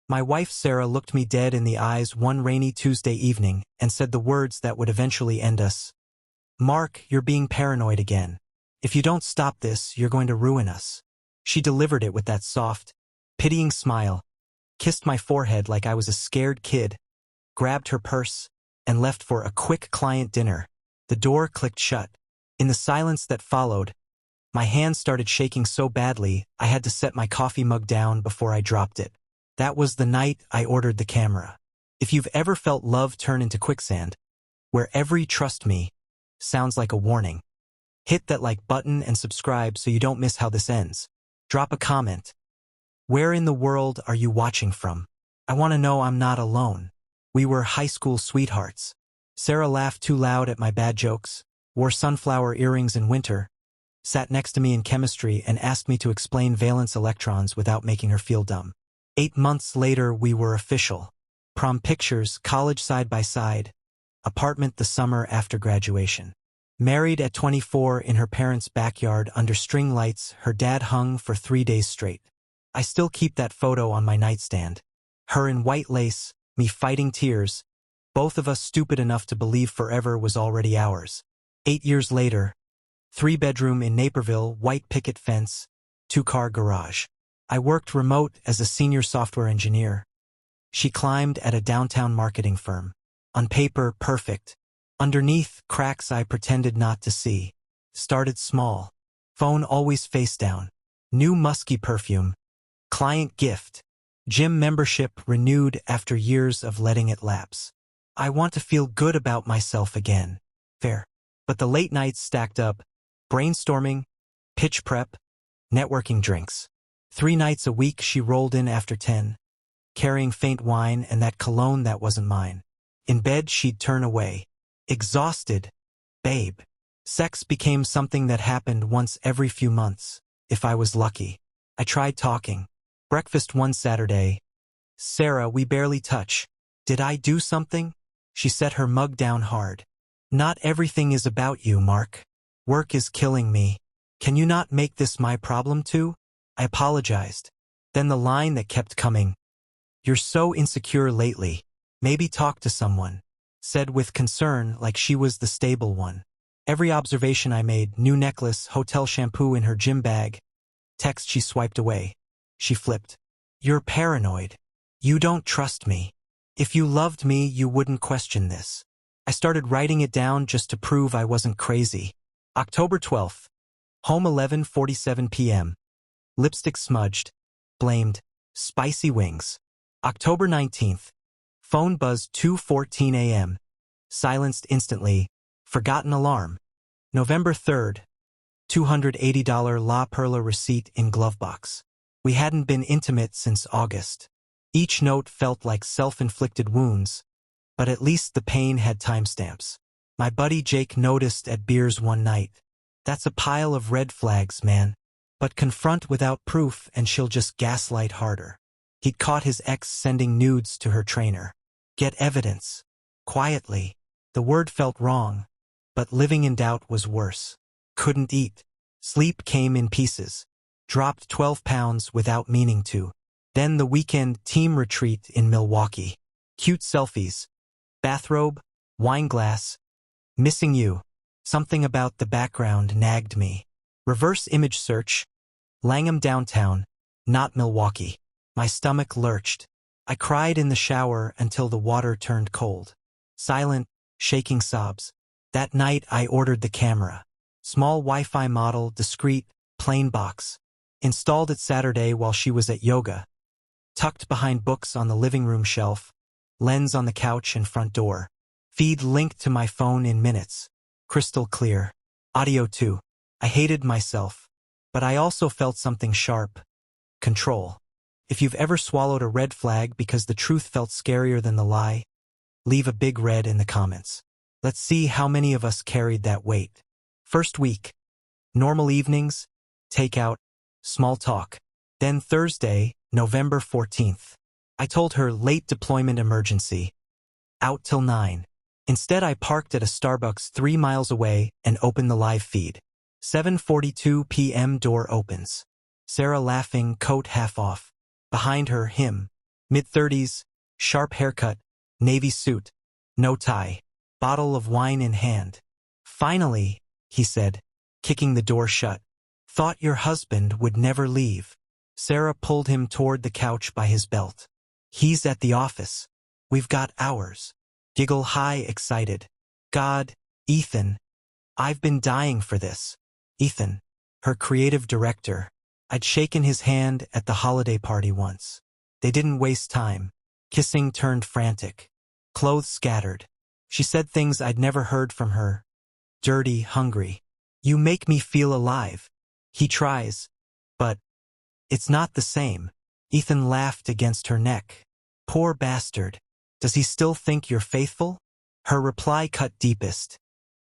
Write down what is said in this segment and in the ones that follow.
My wife Sarah looked me dead in the eyes one rainy Tuesday evening and said the words that would eventually end us. "Mark, you're being paranoid again. If you don't stop this, you're going to ruin us." She delivered it with that soft, pitying smile, kissed my forehead like I was a scared kid, grabbed her purse, and left for a quick client dinner. The door clicked shut. In the silence that followed, my hands started shaking so badly I had to set my coffee mug down before I dropped it. That was the night I ordered the camera. If you've ever felt love turn into quicksand, where every "trust me" sounds like a warning, hit that like button and subscribe so you don't miss how this ends. Drop a comment. Where in the world are you watching from? I want to know I'm not alone. We were high school sweethearts. Sarah laughed too loud at my bad jokes, wore sunflower earrings in winter, sat next to me in chemistry and asked me to explain valence electrons without making her feel dumb. 8 months later, we were official. Prom pictures, college side by side, apartment the summer after graduation. Married at 24 in her parents' backyard under string lights her dad hung for 3 days straight. I still keep that photo on my nightstand. Her in white lace, me fighting tears, both of us stupid enough to believe forever was already ours. 8 years later, 3-bedroom in Naperville, white picket fence, 2-car garage. I worked remote as a senior software engineer. She climbed at a downtown marketing firm. On paper, perfect. Underneath, cracks I pretended not to see. Started small. Phone always face down. New musky perfume. Client gift. Gym membership renewed after years of letting it lapse. I want to feel good about myself again. Fair. But the late nights stacked up. Brainstorming, pitch prep, networking drinks. 3 nights a week she rolled in after 10, carrying faint wine and that cologne that wasn't mine. In bed she'd turn away. Exhausted. Babe. Sex became something that happened once every few months, if I was lucky. I tried talking. Breakfast one Saturday. "Sarah, we barely touch. Did I do something?" She set her mug down hard. "Not everything is about you, Mark. Work is killing me. Can you not make this my problem too?" I apologized. Then the line that kept coming. "You're so insecure lately. Maybe talk to someone," said with concern like she was the stable one. Every observation I made, new necklace, hotel shampoo in her gym bag. Text she swiped away. She flipped. "You're paranoid. You don't trust me. If you loved me, you wouldn't question this." I started writing it down just to prove I wasn't crazy. October 12th. Home 11:47 p.m. Lipstick smudged. Blamed. Spicy wings. October 19th. Phone buzzed 2:14 a.m. Silenced instantly. Forgotten alarm. November 3rd. $280 La Perla receipt in glove box. We hadn't been intimate since August. Each note felt like self-inflicted wounds, but at least the pain had timestamps. My buddy Jake noticed at beers one night. "That's a pile of red flags, man. But confront without proof and she'll just gaslight harder." He'd caught his ex sending nudes to her trainer. Get evidence. Quietly. The word felt wrong, but living in doubt was worse. Couldn't eat. Sleep came in pieces. Dropped 12 pounds without meaning to. Then the weekend team retreat in Milwaukee. Cute selfies. Bathrobe. Wine glass. Missing you. Something about the background nagged me. Reverse image search. Langham downtown. Not Milwaukee. My stomach lurched. I cried in the shower until the water turned cold. Silent, shaking sobs. That night I ordered the camera. Small Wi-Fi model, discreet, plain box. Installed it Saturday while she was at yoga. Tucked behind books on the living room shelf. Lens on the couch and front door. Feed linked to my phone in minutes. Crystal clear. Audio too. I hated myself. But I also felt something sharp. Control. If you've ever swallowed a red flag because the truth felt scarier than the lie, leave a big red in the comments. Let's see how many of us carried that weight. First week. Normal evenings. Takeout. Small talk. Then Thursday, November 14th. I told her late deployment emergency. Out till 9. Instead I parked at a Starbucks 3 miles away and opened the live feed. 7:42 p.m. door opens. Sarah laughing, coat half off. Behind her, him. Mid-30s, sharp haircut, navy suit, no tie, bottle of wine in hand. "Finally," he said, kicking the door shut. "Thought your husband would never leave." Sarah pulled him toward the couch by his belt. "He's at the office. We've got hours." Giggle high, excited. "God, Ethan. I've been dying for this." Ethan, her creative director. I'd shaken his hand at the holiday party once. They didn't waste time. Kissing turned frantic. Clothes scattered. She said things I'd never heard from her. Dirty, hungry. "You make me feel alive." He tries. "But it's not the same." Ethan laughed against her neck. "Poor bastard. Does he still think you're faithful?" Her reply cut deepest.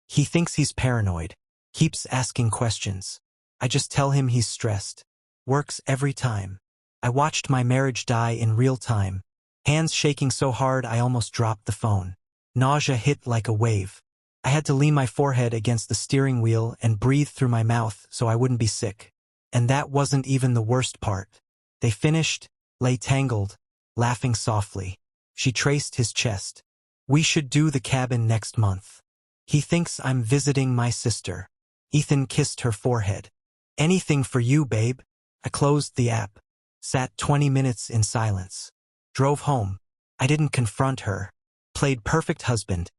"He thinks he's paranoid. Keeps asking questions. I just tell him he's stressed. Works every time." I watched my marriage die in real time. Hands shaking so hard I almost dropped the phone. Nausea hit like a wave. I had to lean my forehead against the steering wheel and breathe through my mouth so I wouldn't be sick. And that wasn't even the worst part. They finished, lay tangled, laughing softly. She traced his chest. "We should do the cabin next month. He thinks I'm visiting my sister." Ethan kissed her forehead. "Anything for you, babe." I closed the app. Sat 20 minutes in silence. Drove home. I didn't confront her. Played perfect husband.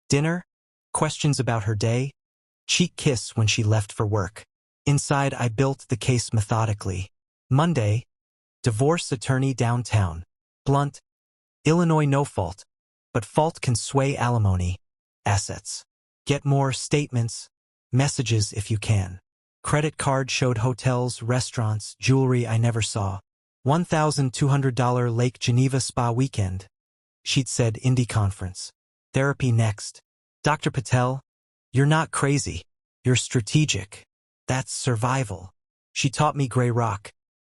Dinner? Questions about her day? Cheek kiss when she left for work. Inside, I built the case methodically. Monday, divorce attorney downtown. Blunt. Illinois no fault. But fault can sway alimony. Assets. Get more statements. Messages if you can. Credit card showed hotels, restaurants, jewelry I never saw. $1,200 Lake Geneva spa weekend. She'd said indie conference. Therapy next. "Dr. Patel, you're not crazy. You're strategic. That's survival." She taught me gray rock.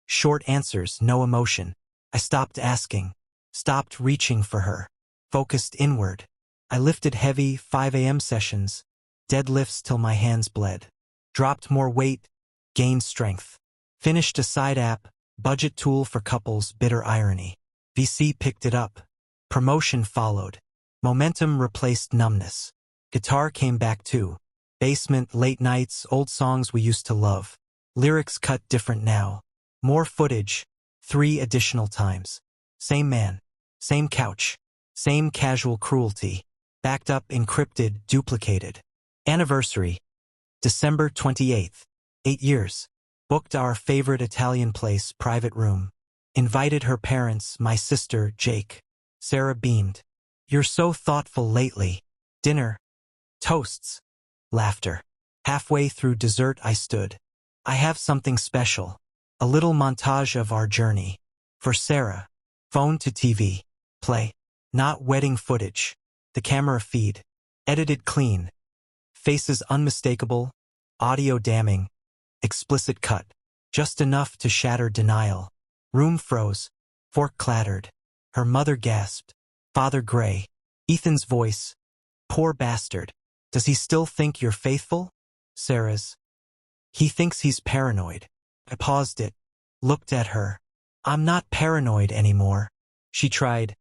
Short answers, no emotion. I stopped asking. Stopped reaching for her. Focused inward. I lifted heavy 5 a.m. sessions. Deadlifts till my hands bled. Dropped more weight. Gained strength. Finished a side app. Budget tool for couples, bitter irony. VC picked it up. Promotion followed. Momentum replaced numbness. Guitar came back too. Basement, late nights, old songs we used to love. Lyrics cut different now. More footage. 3 additional times. Same man. Same couch. Same casual cruelty. Backed up, encrypted, duplicated. Anniversary. December 28th. 8 years. Booked our favorite Italian place, private room. Invited her parents, my sister, Jake. Sarah beamed. "You're so thoughtful lately." Dinner. Toasts. Laughter. Halfway through dessert I stood. "I have something special." A little montage of our journey. For Sarah. Phone to TV. Play. Not wedding footage. The camera feed. Edited clean. Faces unmistakable. Audio damning. Explicit cut. Just enough to shatter denial. Room froze. Fork clattered. Her mother gasped. Father gray. Ethan's voice. "Poor bastard. Does he still think you're faithful?" Sarah's. "He thinks he's paranoid." I paused it. Looked at her. "I'm not paranoid anymore." She tried.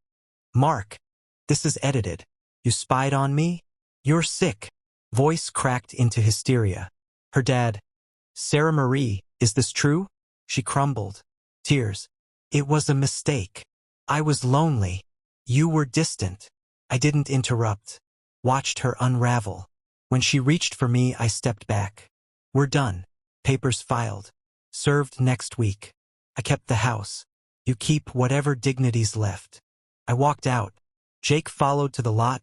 "Mark. This is edited. You spied on me? You're sick." Voice cracked into hysteria. Her dad. "Sarah Marie, is this true?" She crumbled. Tears. "It was a mistake. I was lonely. You were distant." I didn't interrupt. Watched her unravel. When she reached for me, I stepped back. "We're done. Papers filed. Served next week. I kept the house. You keep whatever dignity's left." I walked out. Jake followed to the lot,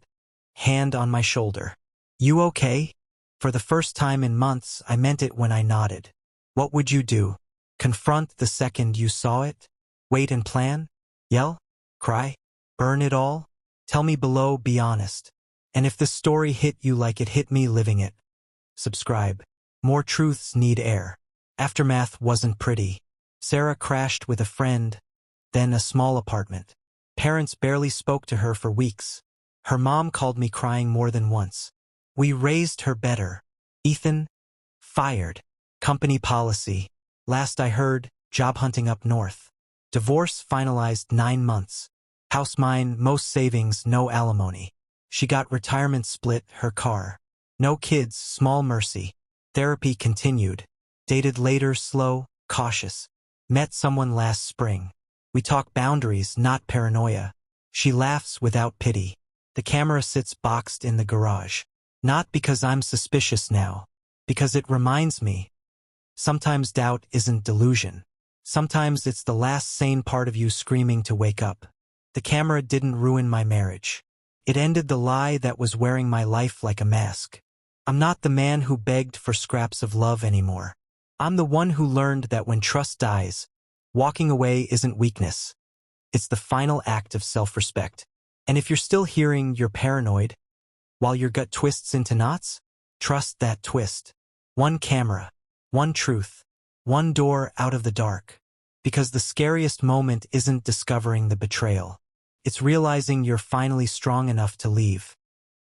hand on my shoulder. "You okay?" For the first time in months, I meant it when I nodded. "What would you do? Confront the second you saw it? Wait and plan? Yell? Cry? Burn it all? Tell me below, be honest. And if the story hit you like it hit me living it, subscribe. More truths need air." Aftermath wasn't pretty. Sarah crashed with a friend, then a small apartment. Parents barely spoke to her for weeks. Her mom called me crying more than once. We raised her better. Ethan? Fired. Company policy. Last I heard, job hunting up north. Divorce finalized 9 months. House mine, most savings, no alimony. She got retirement split, her car. No kids, small mercy. Therapy continued. Dated later, slow, cautious. Met someone last spring. We talk boundaries, not paranoia. She laughs without pity. The camera sits boxed in the garage. Not because I'm suspicious now. Because it reminds me. Sometimes doubt isn't delusion. Sometimes it's the last sane part of you screaming to wake up. The camera didn't ruin my marriage. It ended the lie that was wearing my life like a mask. I'm not the man who begged for scraps of love anymore. I'm the one who learned that when trust dies, walking away isn't weakness. It's the final act of self-respect. And if you're still hearing you're paranoid, while your gut twists into knots, trust that twist. One camera, one truth, one door out of the dark. Because the scariest moment isn't discovering the betrayal. It's realizing you're finally strong enough to leave.